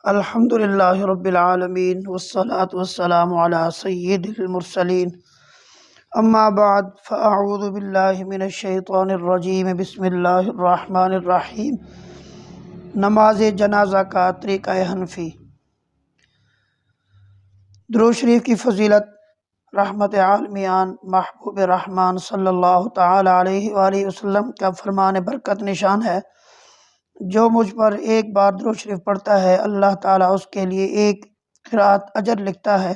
الحمد للہ رب العالمین والصلاة والسلام علی سید المرسلین اما بعد فاعوذ باللہ من الشیطان الرجیم بسم اللہ الرحمن الرحیم۔ نماز جنازہ کا طریقہ حنفی۔ درود شریف کی فضیلت رحمت عالمیان محبوب رحمان صلی اللہ تعالی علیہ وآلہ وسلم کا فرمان برکت نشان ہے، جو مجھ پر ایک بار درود شریف پڑھتا ہے اللہ تعالیٰ اس کے لیے ایک قرات اجر لکھتا ہے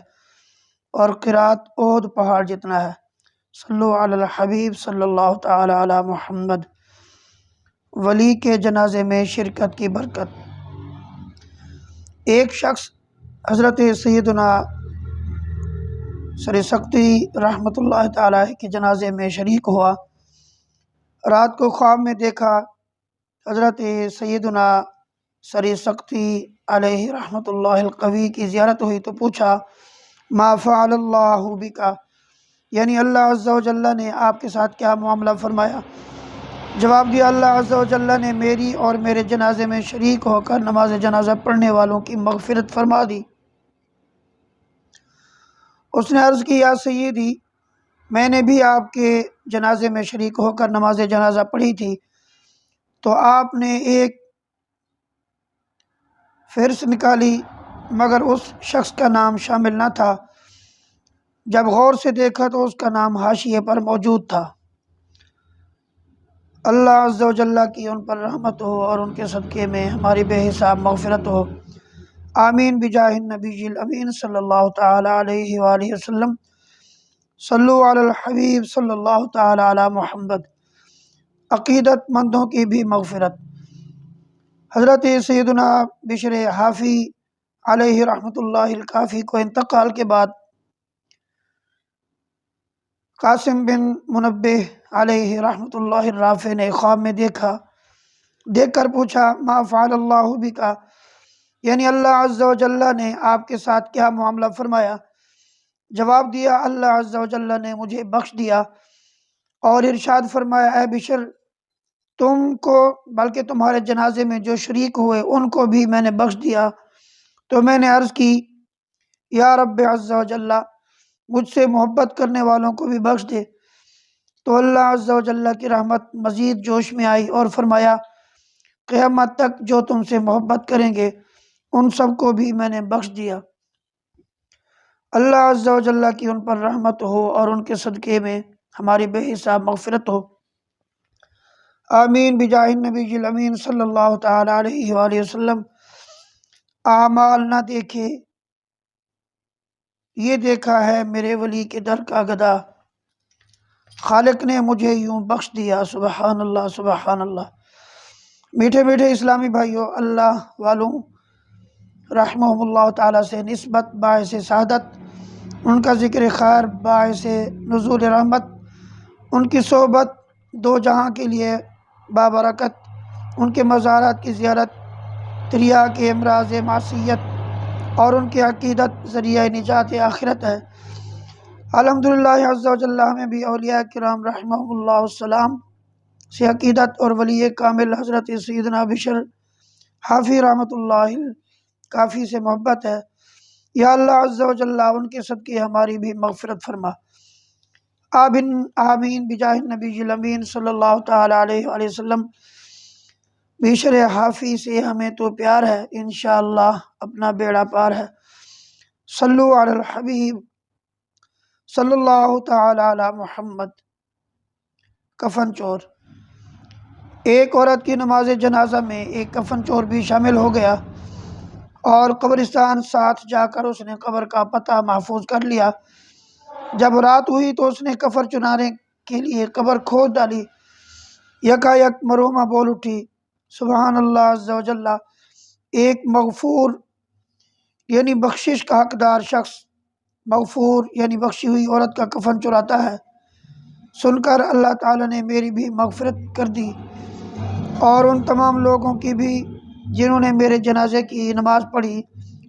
اور قرات احد پہاڑ جتنا ہے۔ صلو علی الحبیب صلی اللہ تعالی علی محمد۔ ولی کے جنازے میں شرکت کی برکت۔ ایک شخص حضرت سیدنا سر سکتی رحمۃ اللہ تعالی کے جنازے میں شریک ہوا۔ رات کو خواب میں دیکھا حضرت سیدنا سر سکتی علیہ رحمۃ اللہ القوی کی زیارت ہوئی تو پوچھا ما فعل اللہ بکا، یعنی اللہ عز و جل نے آپ کے ساتھ کیا معاملہ فرمایا؟ جواب دیا اللہ عز و جل نے میری اور میرے جنازے میں شریک ہو کر نماز جنازہ پڑھنے والوں کی مغفرت فرما دی۔ اس نے عرض کی یا سیدی، میں نے بھی آپ کے جنازے میں شریک ہو کر نماز جنازہ پڑھی تھی، تو آپ نے ایک فہرست نکالی مگر اس شخص کا نام شامل نہ تھا۔ جب غور سے دیکھا تو اس کا نام حاشیے پر موجود تھا۔ اللہ عز و جل کی ان پر رحمت ہو اور ان کے صدقے میں ہماری بے حساب مغفرت ہو، آمین بجاہ النبی الامین صلی اللہ تعالی علیہ وآلہ وسلم۔ صلو علی الحبیب صلی اللہ تعالی علی محمد۔ عقیدت مندوں کی بھی مغفرت۔ حضرت سیدنا بشر حافی علیہ رحمۃ اللہ الکافی کو انتقال کے بعد قاسم بن منبہ علیہ رحمۃ اللہ الرافع نے خواب میں دیکھ کر پوچھا ما فعل اللہ بکا، یعنی اللہ عز و جل نے آپ کے ساتھ کیا معاملہ فرمایا؟ جواب دیا اللہ عز و جل نے مجھے بخش دیا اور ارشاد فرمایا اے بشر، تم کو بلکہ تمہارے جنازے میں جو شریک ہوئے ان کو بھی میں نے بخش دیا۔ تو میں نے عرض کی یا رب عز و جل، مجھ سے محبت کرنے والوں کو بھی بخش دے۔ تو اللہ عز و جل کی رحمت مزید جوش میں آئی اور فرمایا قیامت تک جو تم سے محبت کریں گے ان سب کو بھی میں نے بخش دیا۔ اللہ عز و جل کی ان پر رحمت ہو اور ان کے صدقے میں ہماری بے حساب مغفرت ہو، آمین بجاہ النبی الامین صلی اللہ تعالی علیہ وآلہ وسلم۔ اعمال نہ دیکھے یہ دیکھا ہے میرے ولی کے در کا گدا، خالق نے مجھے یوں بخش دیا، سبحان اللہ سبحان اللہ۔ میٹھے میٹھے اسلامی بھائیوں، اللہ والوں رحمہم اللہ تعالیٰ سے نسبت باعث سعادت، ان کا ذکر خیر باعث نزول رحمت، ان کی صحبت دو جہاں کے لیے بابرکت، ان کے مزارات کی زیارت تریا کے امراض معصیت اور ان کی عقیدت ذریعہ نجات آخرت ہے۔ الحمدللہ عز و جل ہمیں بھی اولیاء کرام رحمہم اللہ السلام سے عقیدت اور ولی کامل حضرت سیدنا بشر حافی رحمۃ اللہ کافی سے محبت ہے۔ یا اللہ عز و جل ان کے صدقے ہماری بھی مغفرت فرما، آمین بجاہ النبی الامین صلی اللہ تعالی علیہ وآلہ وسلم۔ بشر حافی سے ہمیں تو پیار ہے، انشاءاللہ اپنا بیڑا پار ہے۔ صلو علی الحبیب صلی اللہ تعالی علی محمد۔ کفن چور۔ ایک عورت کی نماز جنازہ میں ایک کفن چور بھی شامل ہو گیا اور قبرستان ساتھ جا کر اس نے قبر کا پتہ محفوظ کر لیا۔ جب رات ہوئی تو اس نے کفن چنانے کے لیے قبر کھود ڈالی۔ یکایک مرحومہ بول اٹھی سبحان اللہ عز و جل، ایک مغفور یعنی بخشش کا حقدار شخص مغفور یعنی بخشی ہوئی عورت کا کفن چراتا ہے۔ سن کر اللہ تعالیٰ نے میری بھی مغفرت کر دی اور ان تمام لوگوں کی بھی جنہوں نے میرے جنازے کی نماز پڑھی،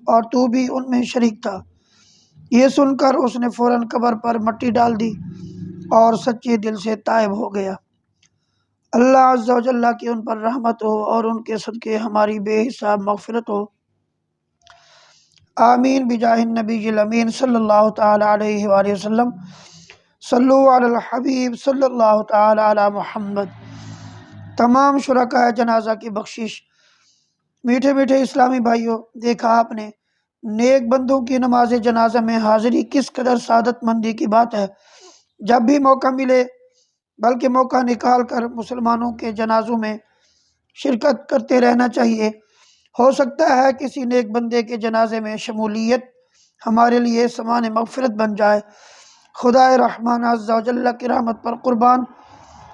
اور تو بھی ان میں شریک تھا۔ یہ سن کر اس نے فوراً قبر پر مٹی ڈال دی اور سچے دل سے تائب ہو گیا۔ اللہ عز و جل کی ان پر رحمت ہو اور ان کے صدقے ہماری بے حساب مغفرت ہو، آمین بجاہ النبی الامین صلی اللہ تعالی علیہ وآلہ وسلم۔ صلو علی الحبیب صلی اللہ تعالی علی محمد۔ تمام شرکاء جنازہ کی بخشش۔ میٹھے میٹھے اسلامی بھائیوں، دیکھا آپ نے نیک بندوں کی نماز جنازہ میں حاضری کس قدر سعادت مندی کی بات ہے۔ جب بھی موقع ملے بلکہ موقع نکال کر مسلمانوں کے جنازوں میں شرکت کرتے رہنا چاہیے۔ ہو سکتا ہے کسی نیک بندے کے جنازے میں شمولیت ہمارے لیے سامان مغفرت بن جائے۔ خدائے رحمان عز و جل کی رحمت پر قربان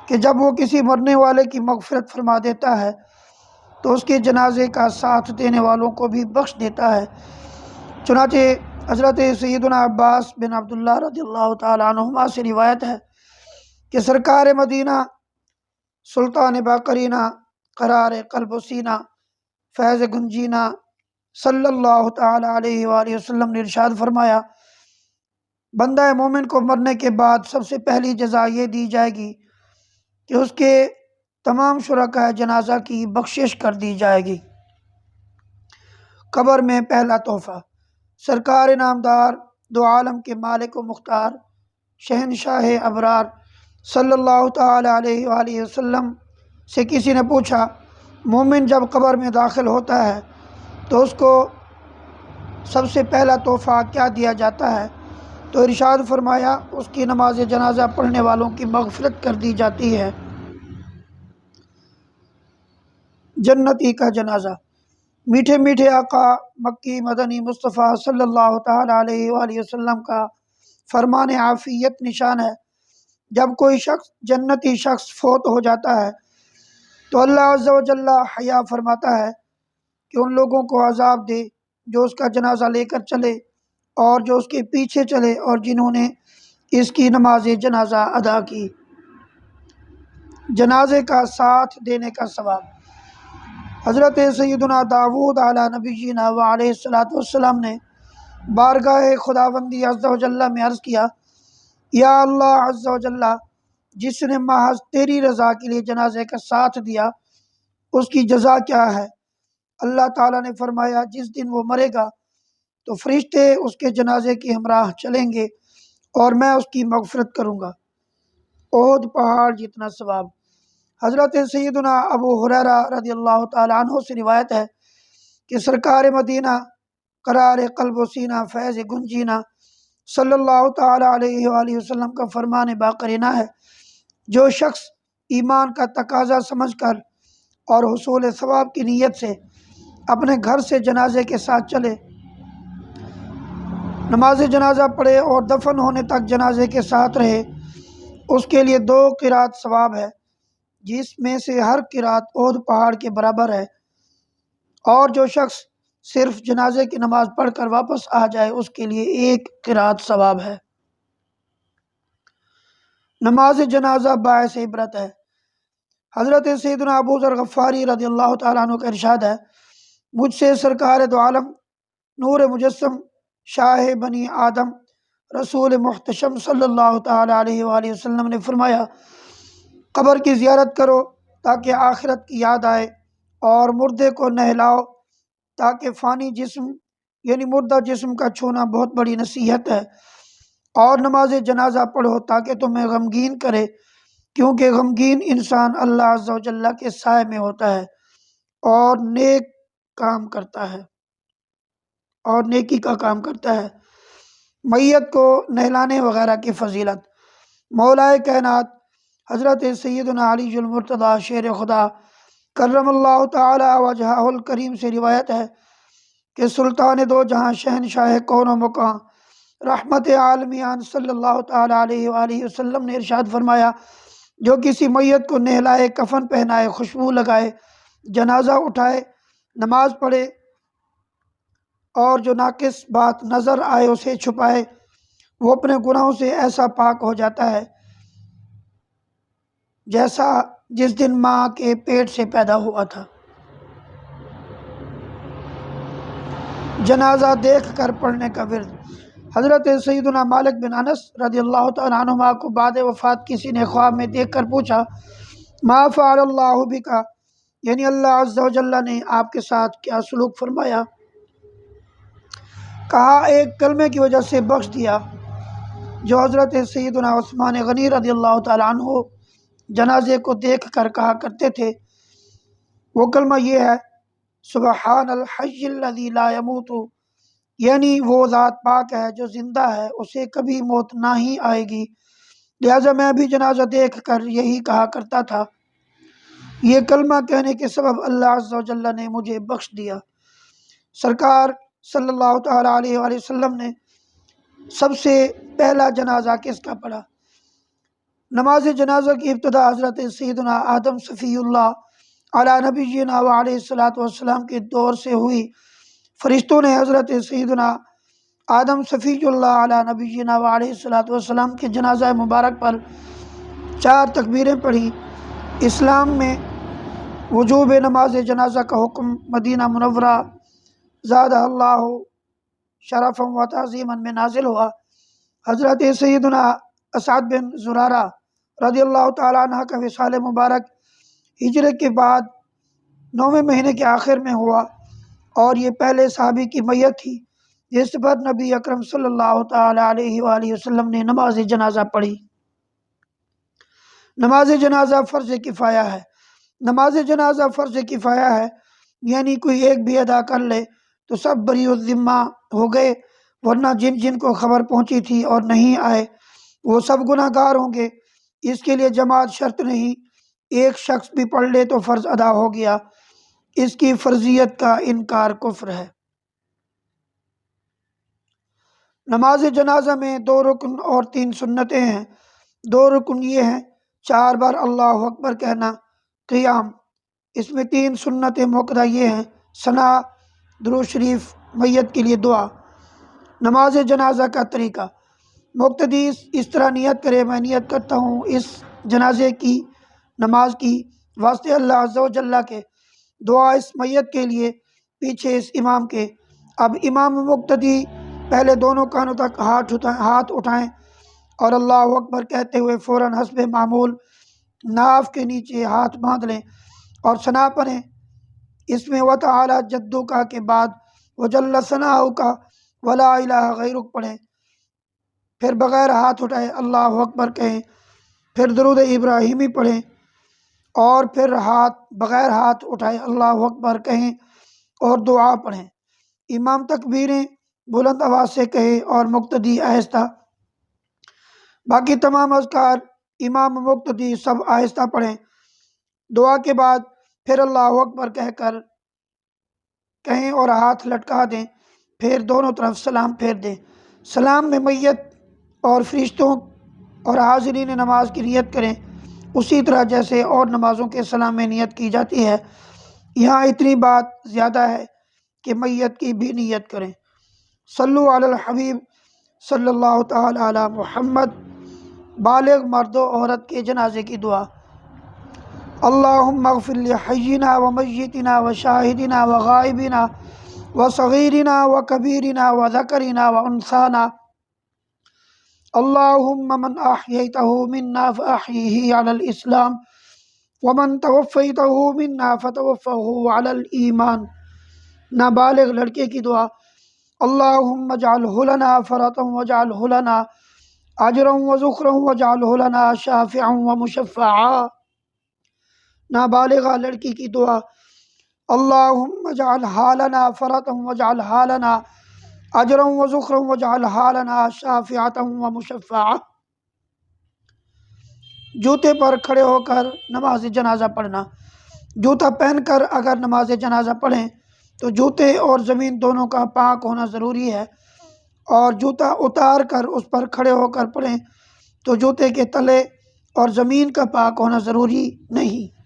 کہ جب وہ کسی مرنے والے کی مغفرت فرما دیتا ہے تو اس کے جنازے کا ساتھ دینے والوں کو بھی بخش دیتا ہے۔ چنانچہ حضرت سیدنا عباس بن عبداللہ رضی اللہ تعالیٰ عنہما سے روایت ہے کہ سرکار مدینہ سلطان باقرینہ قرار قلب و سینہ فیض گنجینہ صلی اللہ تعالیٰ علیہ وآلہ وسلم نے ارشاد فرمایا، بندہ مومن کو مرنے کے بعد سب سے پہلی جزا یہ دی جائے گی کہ اس کے تمام شرکاء جنازہ کی بخشش کر دی جائے گی۔ قبر میں پہلا تحفہ۔ سرکار نامدار دو عالم کے مالک و مختار شہنشاہ ابرار صلی اللہ تعالیٰ علیہ وآلہ وسلم سے کسی نے پوچھا، مومن جب قبر میں داخل ہوتا ہے تو اس کو سب سے پہلا تحفہ کیا دیا جاتا ہے؟ تو ارشاد فرمایا، اس کی نماز جنازہ پڑھنے والوں کی مغفرت کر دی جاتی ہے۔ جنتی کا جنازہ۔ میٹھے میٹھے آقا مکی مدنی مصطفیٰ صلی اللہ تعالیٰ علیہ وآلہ وسلم کا فرمان عافیت نشان ہے، جب کوئی شخص جنتی شخص فوت ہو جاتا ہے تو اللہ عز و جل حیا فرماتا ہے کہ ان لوگوں کو عذاب دے جو اس کا جنازہ لے کر چلے اور جو اس کے پیچھے چلے اور جنہوں نے اس کی نماز جنازہ ادا کی۔ جنازے کا ساتھ دینے کا ثواب۔ حضرت سیدنا داؤد علیہ نبینا و علیہ الصلوۃ والسلام نے بارگاہ خداوندی عز و جل میں عرض کیا، یا اللہ عز و جل، جس نے محض تیری رضا کے لیے جنازے کا ساتھ دیا اس کی جزا کیا ہے؟ اللہ تعالیٰ نے فرمایا، جس دن وہ مرے گا تو فرشتے اس کے جنازے کی ہمراہ چلیں گے اور میں اس کی مغفرت کروں گا۔ احد پہاڑ جتنا ثواب۔ حضرت سیدنا ابو ہریرہ رضی اللہ تعالیٰ عنہ سے روایت ہے کہ سرکار مدینہ قرار قلب و سینہ فیض گنجینہ صلی اللہ تعالیٰ علیہ وآلہ وسلم کا فرمان باقرینہ ہے، جو شخص ایمان کا تقاضا سمجھ کر اور حصول ثواب کی نیت سے اپنے گھر سے جنازے کے ساتھ چلے، نماز جنازہ پڑھے اور دفن ہونے تک جنازے کے ساتھ رہے، اس کے لیے 2 قرات ثواب ہے، جس میں سے ہر قرات احد پہاڑ کے برابر ہے، اور جو شخص صرف جنازے کی نماز پڑھ کر واپس آ جائے اس کے لیے 1 قرات ثواب ہے۔ نماز جنازہ باعث عبرت ہے۔ حضرت سیدنا ابو ذر غفاری رضی اللہ تعالیٰ عنہ کا ارشاد ہے، مجھ سے سرکار دو عالم نور مجسم شاہ بنی آدم رسول محتشم صلی اللہ تعالیٰ علیہ وآلہ وسلم نے فرمایا، قبر کی زیارت کرو تاکہ آخرت کی یاد آئے، اور مردے کو نہلاؤ تاکہ فانی جسم یعنی مردہ جسم کا چھونا بہت بڑی نصیحت ہے، اور نماز جنازہ پڑھو تاکہ تمہیں غمگین کرے، کیونکہ غمگین انسان اللہ عز و جل کے سائے میں ہوتا ہے اور نیک کام کرتا ہے اور نیکی کا کام کرتا ہے۔ میت کو نہلانے وغیرہ کی فضیلت۔ مولا کائنات حضرت سیدنا علی المرتضیٰ شیر خدا کرم اللہ تعالی وجہہ الکریم سے روایت ہے کہ سلطان دو جہاں شہنشاہ کون و مکان رحمت عالمیان صلی اللہ تعالی علیہ وآلہ وسلم نے ارشاد فرمایا، جو کسی میت کو نہلائے، کفن پہنائے، خوشبو لگائے، جنازہ اٹھائے، نماز پڑھے اور جو ناقص بات نظر آئے اسے چھپائے، وہ اپنے گناہوں سے ایسا پاک ہو جاتا ہے جیسا جس دن ماں کے پیٹ سے پیدا ہوا تھا۔ جنازہ دیکھ کر پڑھنے کا ورد۔ حضرت سیدنا مالک بن انس رضی اللہ تعالیٰ عنہما کو بعد وفات کسی نے خواب میں دیکھ کر پوچھا، ما فعل اللہ بکا، یعنی اللہ عز و جل نے آپ کے ساتھ کیا سلوک فرمایا؟ کہا ایک کلمے کی وجہ سے بخش دیا جو حضرت سیدنا عثمان غنی رضی اللہ تعالیٰ عنہ جنازے کو دیکھ کر کہا کرتے تھے، وہ کلمہ یہ ہے سبحان الحی الذی لا یموت، یعنی وہ ذات پاک ہے جو زندہ ہے، اسے کبھی موت نہ ہی آئے گی، لہٰذا میں بھی جنازہ دیکھ کر یہی کہا کرتا تھا۔ یہ کلمہ کہنے کے سبب اللہ عز و جل نے مجھے بخش دیا۔ سرکار صلی اللہ تعالیٰ علیہ وآلہ وسلم نے سب سے پہلا جنازہ کس کا پڑھا؟ نماز جنازہ کی ابتدا حضرت سیدنا آدم صفی اللہ علی نبینا و علیہ الصلوۃ والسلام کے دور سے ہوئی۔ فرشتوں نے حضرت سیدنا آدم صفی اللہ علی نبینا و علیہ الصلوۃ والسلام کے جنازہ مبارک پر 4 تکبیریں پڑھی۔ اسلام میں وجوب نماز جنازہ کا حکم مدینہ منورہ زادہ اللہ شرفا و تعظیما میں نازل ہوا۔ حضرت سیدنا اسعد بن زرارہ رضی اللہ تعالیٰ عنہ کا وصال مبارک ہجرت کے بعد 9ویں مہینے کے آخر میں ہوا، اور یہ پہلے صحابی کی میت تھی جس پر نبی اکرم صلی اللہ تعالیٰ علیہ وآلہ وسلم نے نماز جنازہ پڑھی۔ نماز جنازہ فرض کفایہ ہے۔ نماز جنازہ فرض کفایہ ہے، یعنی کوئی ایک بھی ادا کر لے تو سب بری الذمہ ہو گئے، ورنہ جن جن کو خبر پہنچی تھی اور نہیں آئے وہ سب گناہ گار ہوں گے۔ اس کے لیے جماعت شرط نہیں، ایک شخص بھی پڑھ لے تو فرض ادا ہو گیا۔ اس کی فرضیت کا انکار کفر ہے۔ نماز جنازہ میں 2 رکن اور 3 سنتیں ہیں۔ 2 رکن یہ ہیں 4 بار اللہ اکبر کہنا، قیام۔ اس میں 3 سنتیں موقدہ یہ ہیں ثنا، درود شریف، میت کے لیے دعا۔ نماز جنازہ کا طریقہ: مقتدی اس طرح نیت کرے، میں نیت کرتا ہوں اس جنازے کی نماز کی واسطے اللہ عز و جل کے، دعا اس میت کے لیے، پیچھے اس امام کے۔ اب امام مقتدی پہلے دونوں کانوں تک ہاتھ اٹھائیں اور اللہ اکبر کہتے ہوئے فوراً حسب معمول ناف کے نیچے ہاتھ باندھ لیں اور ثنا پڑھیں۔ اس میں وتعالی جدو کا کے بعد وجل ثناؤ کا ولا الہ غیرک پڑھیں، پھر بغیر ہاتھ اٹھائے اللہ اکبر کہیں، پھر درود ابراہیمی پڑھیں اور پھر بغیر ہاتھ اٹھائے اللہ اکبر کہیں اور دعا پڑھیں۔ امام تکبیریں بلند آواز سے کہے اور مقتدی آہستہ۔ باقی تمام اذکار امام مقتدی سب آہستہ پڑھیں۔ دعا کے بعد پھر اللہ اکبر کہیں اور ہاتھ لٹکا دیں، پھر دونوں طرف سلام پھیر دیں۔ سلام میں میت اور فرشتوں اور حاضرین نماز کی نیت کریں، اسی طرح جیسے اور نمازوں کے سلام میں نیت کی جاتی ہے۔ یہاں اتنی بات زیادہ ہے کہ میت کی بھی نیت کریں۔ صلو علی الحبیب صلی اللہ تعالی علی محمد۔ بالغ مرد و عورت کے جنازے کی دعا: اللہم اغفر لحینا و میتنا و شاہدنا و غائبنا و صغیرنا و کبیرنا و ذکرنا و انثانا، اللہم من احییتہ منا فاحیہ علی الاسلام ومن توفیتہ منا فتوفہ علی الایمان۔ نابالغ لڑکے کی دعا: اللہم اجعلہ لنا فرطا واجعلہ لنا اجرا وذخرا واجعلہ لنا شافعا ومشفعا۔ نابالغہ لڑکی کی دعا: اللہم اجعلہا لنا فرطا واجعلہا لنا اجرا وذخرا واجعلہا لنا شافعا ومشفعا۔ جوتے پر کھڑے ہو کر نماز جنازہ پڑھنا: جوتا پہن کر اگر نماز جنازہ پڑھیں تو جوتے اور زمین دونوں کا پاک ہونا ضروری ہے، اور جوتا اتار کر اس پر کھڑے ہو کر پڑھیں تو جوتے کے تلے اور زمین کا پاک ہونا ضروری نہیں۔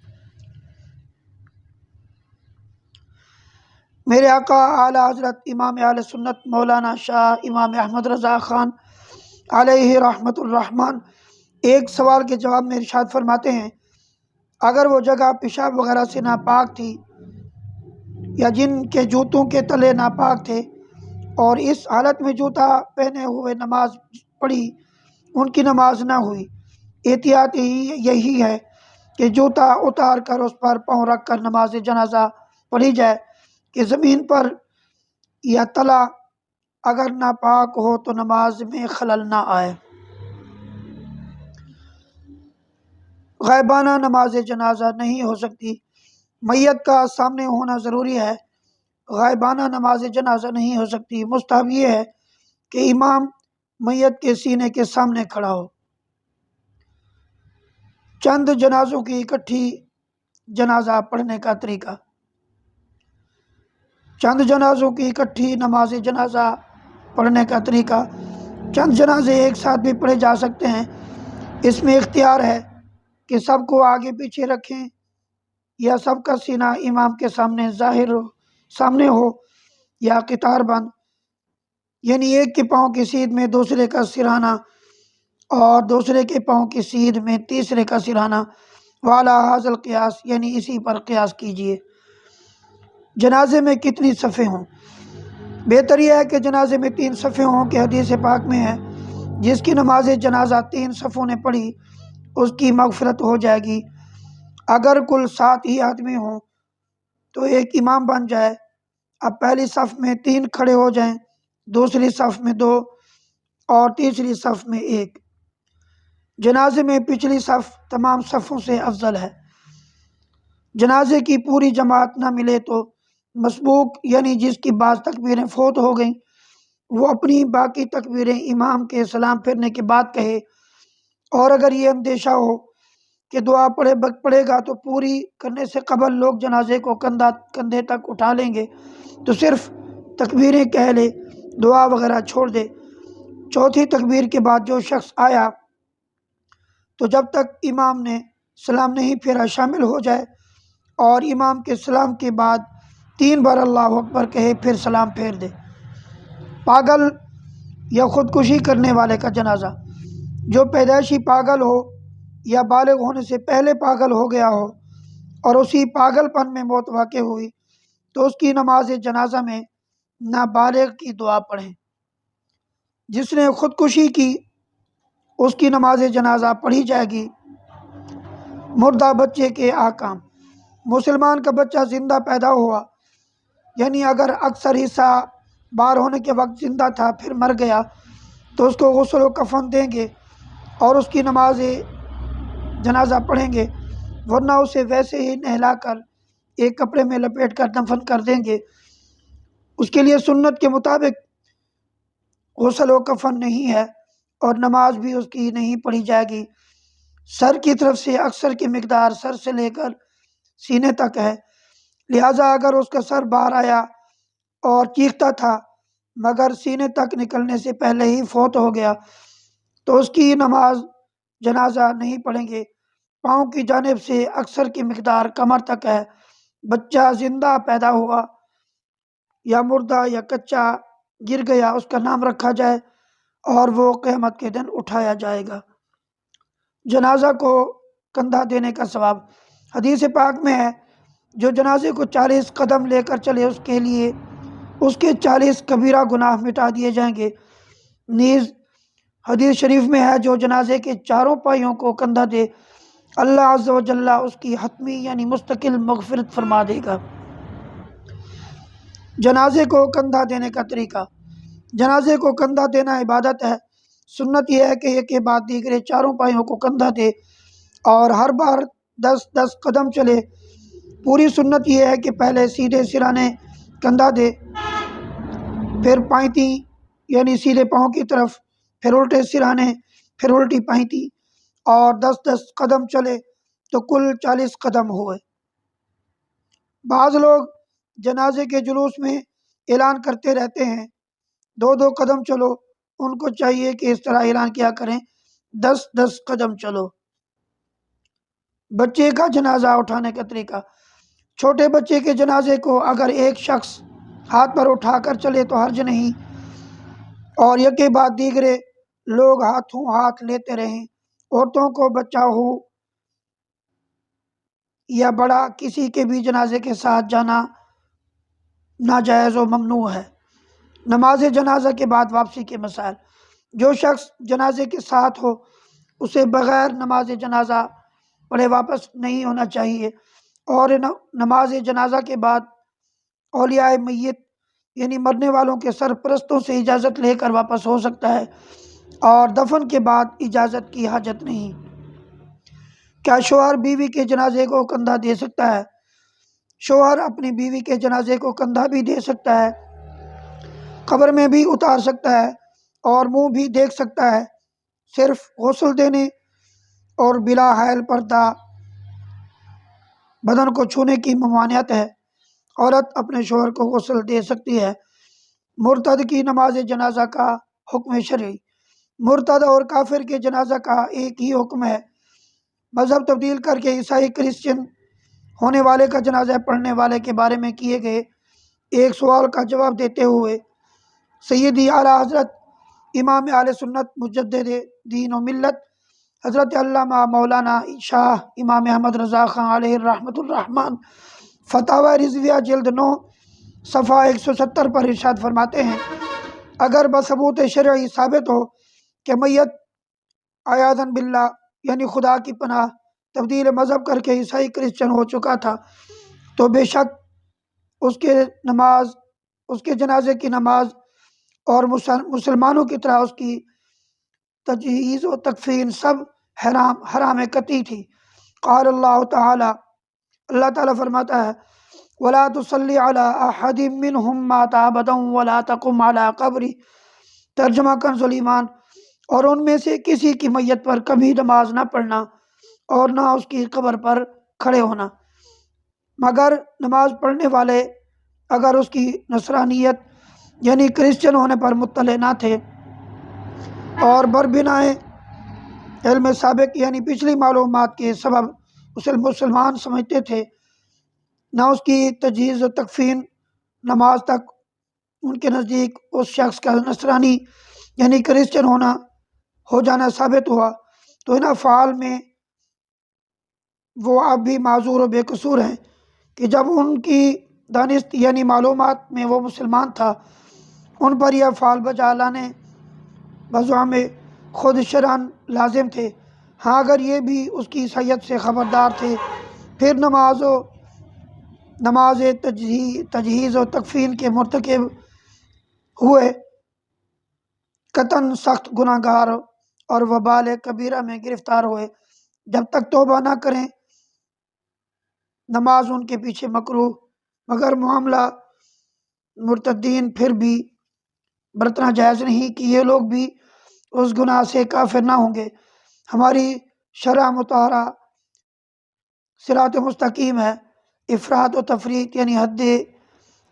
میرے آقا اعلیٰ حضرت امام اہل سنت مولانا شاہ امام احمد رضا خان علیہ رحمت الرحمن ایک سوال کے جواب میں ارشاد فرماتے ہیں، اگر وہ جگہ پیشاب وغیرہ سے ناپاک تھی یا جن کے جوتوں کے تلے ناپاک تھے اور اس حالت میں جوتا پہنے ہوئے نماز پڑھی، ان کی نماز نہ ہوئی۔ احتیاط یہی ہے کہ جوتا اتار کر اس پر پاؤں رکھ کر نماز جنازہ پڑھی جائے کہ زمین پر یا تلا اگر ناپاک ہو تو نماز میں خلل نہ آئے۔ غائبانہ نماز جنازہ نہیں ہو سکتی، میت کا سامنے ہونا ضروری ہے۔ غائبانہ نماز جنازہ نہیں ہو سکتی، مستحب یہ ہے کہ امام میت کے سینے کے سامنے کھڑا ہو۔ چند جنازوں کی اکٹھی جنازہ پڑھنے کا طریقہ۔ چند جنازوں کی اکٹھی نماز جنازہ پڑھنے کا طریقہ۔ چند جنازے ایک ساتھ بھی پڑھے جا سکتے ہیں، اس میں اختیار ہے کہ سب کو آگے پیچھے رکھیں یا سب کا سینہ امام کے سامنے ہو یا قطار بند، یعنی ایک کے پاؤں کی سیدھ میں دوسرے کا سرہانہ اور دوسرے کے پاؤں کی سیدھ میں تیسرے کا سرہانہ، وعلی ھذا القیاس، یعنی اسی پر قیاس کیجئے۔ جنازے میں کتنی صفیں ہوں؟ بہتر یہ ہے کہ جنازے میں 3 صفیں ہوں کہ حدیث پاک میں ہے جس کی نماز جنازہ 3 صفوں نے پڑھی اس کی مغفرت ہو جائے گی۔ اگر کل 7 ہی آدمی ہوں تو ایک امام بن جائے۔ اب پہلی صف میں 3 کھڑے ہو جائیں، دوسری صف میں 2 اور تیسری صف میں 1۔ جنازے میں پچھلی صف تمام صفوں سے افضل ہے۔ جنازے کی پوری جماعت نہ ملے تو مسبوق، یعنی جس کی بعض تکبیریں فوت ہو گئیں، وہ اپنی باقی تکبیریں امام کے سلام پھرنے کے بعد کہے، اور اگر یہ اندیشہ ہو کہ دعا پڑے گا تو پوری کرنے سے قبل لوگ جنازے کو کندھے تک اٹھا لیں گے تو صرف تکبیریں کہہ لے، دعا وغیرہ چھوڑ دے۔ چوتھی تکبیر کے بعد جو شخص آیا تو جب تک امام نے سلام نہیں پھیرا شامل ہو جائے اور امام کے سلام کے بعد 3 بار اللہ اکبر کہے، پھر سلام پھیر دے۔ پاگل یا خودکشی کرنے والے کا جنازہ۔ جو پیدائشی پاگل ہو یا بالغ ہونے سے پہلے پاگل ہو گیا ہو اور اسی پاگل پن میں موت واقع ہوئی تو اس کی نماز جنازہ میں نابالغ کی دعا پڑھیں۔ جس نے خودکشی کی اس کی نماز جنازہ پڑھی جائے گی۔ مردہ بچے کے احکام۔ مسلمان کا بچہ زندہ پیدا ہوا، یعنی اگر اکثر حصہ بار ہونے کے وقت زندہ تھا پھر مر گیا تو اس کو غسل و کفن دیں گے اور اس کی نماز جنازہ پڑھیں گے، ورنہ اسے ویسے ہی نہلا کر ایک کپڑے میں لپیٹ کر دفن کر دیں گے۔ اس کے لیے سنت کے مطابق غسل و کفن نہیں ہے اور نماز بھی اس کی نہیں پڑھی جائے گی۔ سر کی طرف سے اکثر کی مقدار سر سے لے کر سینے تک ہے، لہٰذا اگر اس کا سر باہر آیا اور چیختا تھا مگر سینے تک نکلنے سے پہلے ہی فوت ہو گیا تو اس کی نماز جنازہ نہیں پڑھیں گے۔ پاؤں کی جانب سے اکثر کی مقدار کمر تک ہے، بچہ زندہ پیدا ہوا یا مردہ یا کچا گر گیا اس کا نام رکھا جائے اور وہ قیامت کے دن اٹھایا جائے گا۔ جنازہ کو کندھا دینے کا ثواب۔ حدیث پاک میں ہے جو جنازے کو 40 قدم لے کر چلے اس کے لیے اس کے 40 کبیرہ گناہ مٹا دیے جائیں گے۔ نیز حدیث شریف میں ہے جو جنازے کے چاروں پائیوں کو کندھا دے اللہ عز و جل اس کی حتمی یعنی مستقل مغفرت فرما دے گا۔ جنازے کو کندھا دینے کا طریقہ۔ جنازے کو کندھا دینا عبادت ہے۔ سنت یہ ہے کہ ایک کے بعد دیگرے چاروں پائیوں کو کندھا دے اور ہر بار 10 قدم چلے۔ پوری سنت یہ ہے کہ پہلے سیدھے سرانے کندھا دے، پھر پائنتی یعنی سیدھے پاؤں کی طرف، پھر الٹے سرانے، پھر الٹی پائنتی اور 10 قدم چلے تو کل 40 قدم ہوئے۔ بعض لوگ جنازے کے جلوس میں اعلان کرتے رہتے ہیں 2 قدم چلو، ان کو چاہیے کہ اس طرح اعلان کیا کریں 10 قدم چلو۔ بچے کا جنازہ اٹھانے کا طریقہ۔ چھوٹے بچے کے جنازے کو اگر ایک شخص ہاتھ پر اٹھا کر چلے تو حرج نہیں، اور یکے بعد دیگرے لوگ ہاتھوں ہاتھ لیتے رہیں۔ عورتوں کو بچہ ہو یا بڑا کسی کے بھی جنازے کے ساتھ جانا ناجائز و ممنوع ہے۔ نماز جنازہ کے بعد واپسی کے مسائل۔ جو شخص جنازے کے ساتھ ہو اسے بغیر نماز جنازہ پڑھے واپس نہیں ہونا چاہیے، اور نماز جنازہ کے بعد اولیاء میت یعنی مرنے والوں کے سرپرستوں سے اجازت لے کر واپس ہو سکتا ہے، اور دفن کے بعد اجازت کی حاجت نہیں۔ کیا شوہر بیوی کے جنازے کو کندھا دے سکتا ہے؟ شوہر اپنی بیوی کے جنازے کو کندھا بھی دے سکتا ہے، قبر میں بھی اتار سکتا ہے اور منہ بھی دیکھ سکتا ہے۔ صرف غسل دینے اور بلا حائل پردہ بدن کو چھونے کی ممانعت ہے۔ عورت اپنے شوہر کو غسل دے سکتی ہے۔ مرتد کی نماز جنازہ کا حکم شرعی۔ مرتد اور کافر کے جنازہ کا ایک ہی حکم ہے۔ مذہب تبدیل کر کے عیسائی کرسچن ہونے والے کا جنازہ پڑھنے والے کے بارے میں کیے گئے ایک سوال کا جواب دیتے ہوئے سیدی اعلیٰ حضرت امام اہل سنت مجدد دین و ملت حضرت علامہ مولانا شاہ امام احمد رضا خان علیہ الرحمۃ الرحمن فتاوی رضویہ جلد 9 صفحہ 170 پر ارشاد فرماتے ہیں، اگر بثبوت شرعی ثابت ہو کہ میت عیاذاً باللہ یعنی خدا کی پناہ تبدیل مذہب کر کے عیسائی کرسچن ہو چکا تھا، تو بے شک اس کے جنازے کی نماز اور مسلمانوں کی طرح اس کی تجہیز و تکفین سب حرام قطعی تھی۔ قال اللہ تعالی، اللہ تعالیٰ فرماتا ہے، وَلَا تُصَلِّ عَلَىٰ أَحَدٍ مِّنْهُمْ مَاتَ أَبَدًا وَلَا تَقُمْ عَلَىٰ قَبْرِهِ۔ ترجمہ کنز ایمان، اور ان میں سے کسی کی میت پر کبھی نماز نہ پڑھنا اور نہ اس کی قبر پر کھڑے ہونا، مگر نماز پڑھنے والے اگر اس کی نصرانیت یعنی کرسچن ہونے پر مطلع نہ تھے اور بربنائے علم سابق یعنی پچھلی معلومات کے سبب اسے مسلمان سمجھتے تھے، نہ اس کی تجہیز و تکفین نماز تک ان کے نزدیک اس شخص کا نصرانی یعنی کرسچن ہو جانا ثابت ہوا، تو ان افعال میں وہ اب بھی معذور و بے قصور ہیں کہ جب ان کی دانست یعنی معلومات میں وہ مسلمان تھا، ان پر یہ افعال بجا لانے بزعم خود شرعاً لازم تھے۔ ہاں اگر یہ بھی اس کی عیسائیت سے خبردار تھے، پھر نماز تجہیز و تکفین کے مرتکب ہوئے قطعاً سخت گناہ گار اور وبال کبیرہ میں گرفتار ہوئے۔ جب تک توبہ نہ کریں نماز ان کے پیچھے مکروہ، مگر معاملہ مرتدین پھر بھی برتنا جائز نہیں کہ یہ لوگ بھی اس گناہ سے کافر نہ ہوں گے۔ ہماری شرع مطہرہ صراط مستقیم ہے، افراط و تفریط یعنی حد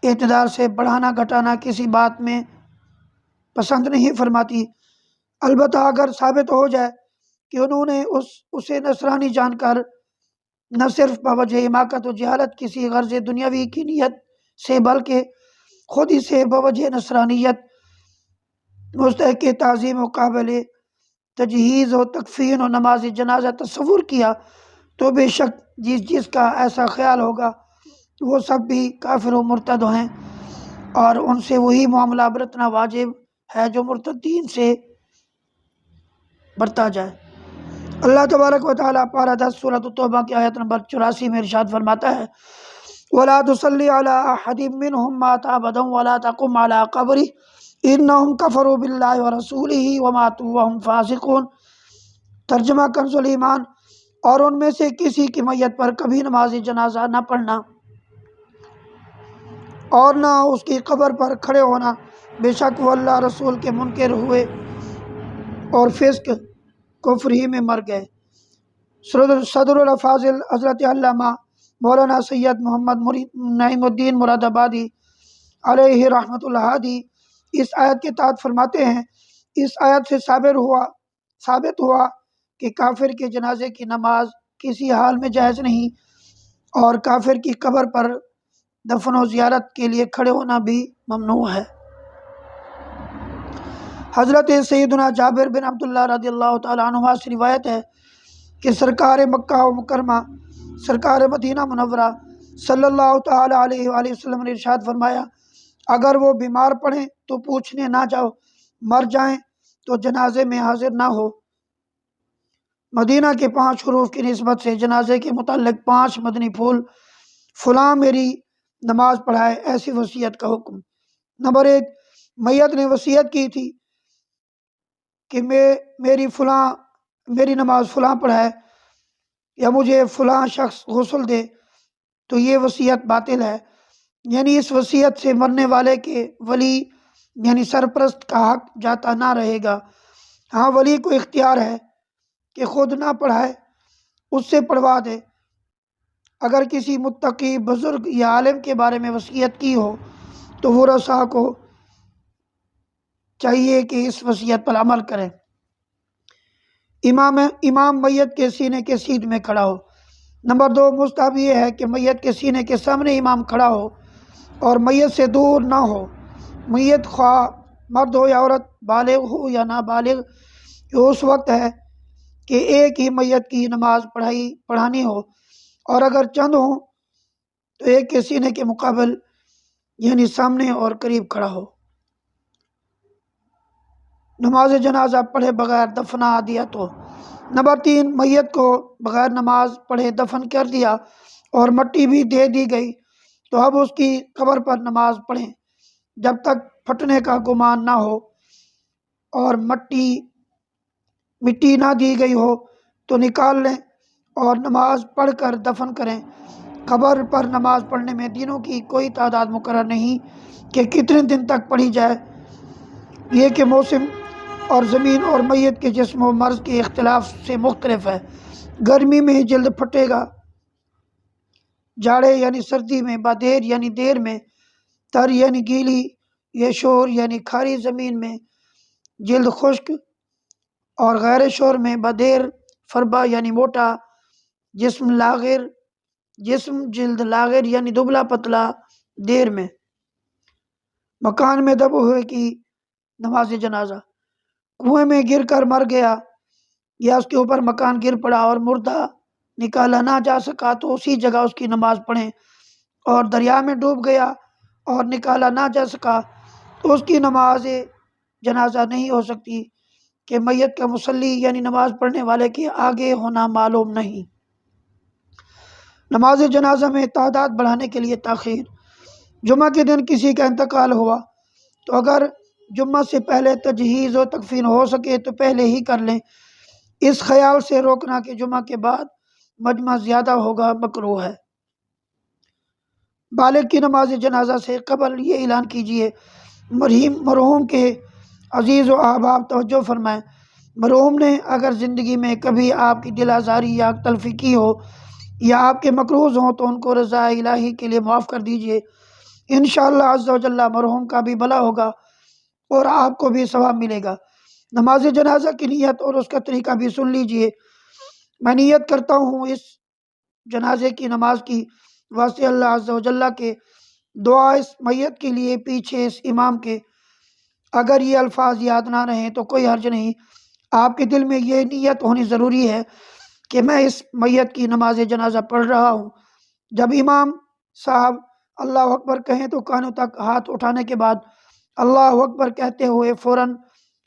اعتدال سے بڑھانا گھٹانا کسی بات میں پسند نہیں فرماتی۔ البتہ اگر ثابت ہو جائے کہ انہوں نے اسے نصرانی جان کر نہ صرف بوجہ حماقت و جہالت کسی غرض دنیاوی کی نیت سے بلکہ خود ہی سے بوجہ نصرانیت مستحق تعظیم و قابل تجہیز و تکفین و نماز جنازہ تصور کیا، تو بے شک جس کا ایسا خیال ہوگا وہ سب بھی کافر و مرتد ہیں، اور ان سے وہی معاملہ برتنا واجب ہے جو مرتدین سے برتا جائے۔ اللہ تبارک و تعالیٰ پارہ 10 سورۃ التوبہ کی آیت نمبر 84 میں ارشاد فرماتا ہے، وَلَا تُصَلِّ عَلَىٰ أَحَدٍ مِّنْهُمْ مَاتَ أَبَدًا وَلَا تَقُمْ عَلَىٰ قَبْرِهِ إِنَّهُمْ كَفَرُوا بِاللَّهِ وَرَسُولِهِ وَمَاتُوا وَهُمْ فَاسِقُونَ۔ ترجمہ کنز ایمان، اور ان میں سے کسی کی میت پر کبھی نماز جنازہ نہ پڑھنا اور نہ اس کی قبر پر کھڑے ہونا، بے شک وہ اللہ رسول کے منکر ہوئے اور فسق کفر ہی میں مر گئے۔ صدر الافاضل حضرت علامہ مولانا سید محمد نعیم الدین مراد آبادی علیہ رحمۃ الہادی اس آیت کے تحت فرماتے ہیں، اس آیت سے ثابت ہوا کہ کافر کے جنازے کی نماز کسی حال میں جائز نہیں، اور کافر کی قبر پر دفن و زیارت کے لیے کھڑے ہونا بھی ممنوع ہے۔ حضرت سیدنا جابر بن عبداللہ رضی اللہ تعالیٰ عنہما سے روایت ہے کہ سرکار مکہ و مکرمہ سرکار مدینہ منورہ صلی اللہ تعالیٰ علیہ وآلہ وسلم نے ارشاد فرمایا، اگر وہ بیمار پڑیں تو پوچھنے نہ جاؤ، مر جائیں تو جنازے میں حاضر نہ ہو۔ مدینہ کے 5 حروف کی نسبت سے جنازے کے متعلق 5 مدنی پھول، فلاں میری نماز پڑھائے، ایسی وصیت کا حکم۔ نمبر 1، میت نے وصیت کی تھی کہ میری نماز فلاں پڑھائے یا مجھے فلاں شخص غسل دے، تو یہ وصیت باطل ہے، یعنی اس وصیت سے مرنے والے کے ولی یعنی سرپرست کا حق جاتا نہ رہے گا۔ ہاں، ولی کو اختیار ہے کہ خود نہ پڑھائے، اس سے پڑھوا دے۔ اگر کسی متقی بزرگ یا عالم کے بارے میں وصیت کی ہو تو ورثاء کو چاہیے کہ اس وصیت پر عمل کریں۔ امام میت کے سینے کے سیدھ میں کھڑا ہو۔ نمبر 2، مستحب یہ ہے کہ میت کے سینے کے سامنے امام کھڑا ہو اور میت سے دور نہ ہو۔ میت خواہ مرد ہو یا عورت، بالغ ہو یا نابالغ، یہ اس وقت ہے کہ ایک ہی میت کی نماز پڑھانی ہو، اور اگر چند ہوں تو ایک کے سینے کے مقابل یعنی سامنے اور قریب کھڑا ہو۔ نماز جنازہ پڑھے بغیر دفنا دیا تو۔ نمبر 3، میت کو بغیر نماز پڑھے دفن کر دیا اور مٹی بھی دے دی گئی تو اب اس کی قبر پر نماز پڑھیں جب تک پھٹنے کا گمان نہ ہو، اور مٹی نہ دی گئی ہو تو نکال لیں اور نماز پڑھ کر دفن کریں۔ قبر پر نماز پڑھنے میں دنوں کی کوئی تعداد مقرر نہیں کہ کتنے دن تک پڑھی جائے، یہ کہ موسم اور زمین اور میت کے جسم و مرض کے اختلاف سے مختلف ہے۔ گرمی میں جلد پھٹے گا، جاڑے یعنی سردی میں، بدیر یعنی دیر میں، تر یعنی گیلی، یہ شور یعنی کھاری زمین میں جلد خشک، اور غیر شور میں بدیر، فربا یعنی موٹا جسم جلد لاغر یعنی دبلا پتلا دیر میں۔ مکان میں دبے ہوئے کی نماز جنازہ۔ کنویں میں گر کر مر گیا یا اس کے اوپر مکان گر پڑا اور مردہ نکالا نہ جا سکا تو اسی جگہ اس کی نماز پڑھیں، اور دریا میں ڈوب گیا اور نکالا نہ جا سکا تو اس کی نماز جنازہ نہیں ہو سکتی کہ میت کا مصلی یعنی نماز پڑھنے والے کے آگے ہونا معلوم نہیں۔ نماز جنازہ میں تعداد بڑھانے کے لیے تاخیر۔ جمعہ کے دن کسی کا انتقال ہوا تو اگر جمعہ سے پہلے تجہیز و تکفین ہو سکے تو پہلے ہی کر لیں، اس خیال سے روکنا کہ جمعہ کے بعد مجمع زیادہ ہوگا مکروہ ہے۔ بالغ کی نماز جنازہ سے قبل یہ اعلان کیجیے: مرحوم کے عزیز و احباب توجہ فرمائیں، مرحوم نے اگر زندگی میں کبھی آپ کی دل آزاری یا تلفی کی ہو یا آپ کے مقروض ہوں تو ان کو رضا الہی کے لیے معاف کر دیجیے، انشاءاللہ عز و جل مرحوم کا بھی بھلا ہوگا اور آپ کو بھی ثواب ملے گا۔ نماز جنازہ کی نیت اور اس کا طریقہ بھی سن لیجیے۔ میں نیت کرتا ہوں اس جنازے کی نماز کی واسطے اللہ عز و جل کے، دعا اس میت کے لیے پیچھے اس امام کے۔ اگر یہ الفاظ یاد نہ رہیں تو کوئی حرج نہیں، آپ کے دل میں یہ نیت ہونی ضروری ہے کہ میں اس میت کی نماز جنازہ پڑھ رہا ہوں۔ جب امام صاحب اللہ اکبر کہیں تو کانوں تک ہاتھ اٹھانے کے بعد اللہ اکبر کہتے ہوئے فوراً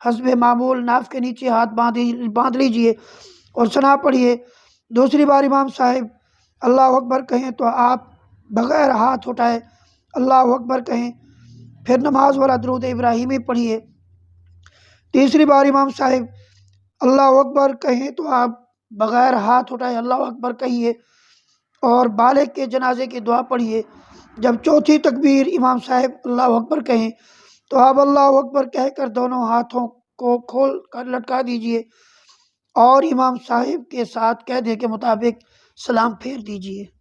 حسب معمول ناف کے نیچے ہاتھ باندھ لیجئے اور ثنا پڑھیے۔ دوسری بار امام صاحب اللہ اکبر کہیں تو آپ بغیر ہاتھ اٹھائے اللہ اکبر کہیں، پھر نماز والا درود ابراہیمی پڑھیے۔ تیسری بار امام صاحب اللہ اکبر کہیں تو آپ بغیر ہاتھ اٹھائے اللہ اکبر کہیے اور بالغ کے جنازے کی دعا پڑھیے۔ جب چوتھی تکبیر امام صاحب اللہ اکبر کہیں تو آپ اللہ اکبر کہہ کر دونوں ہاتھوں کو کھول کر لٹکا دیجئے اور امام صاحب کے ساتھ قاعدے کے مطابق سلام پھیر دیجئے۔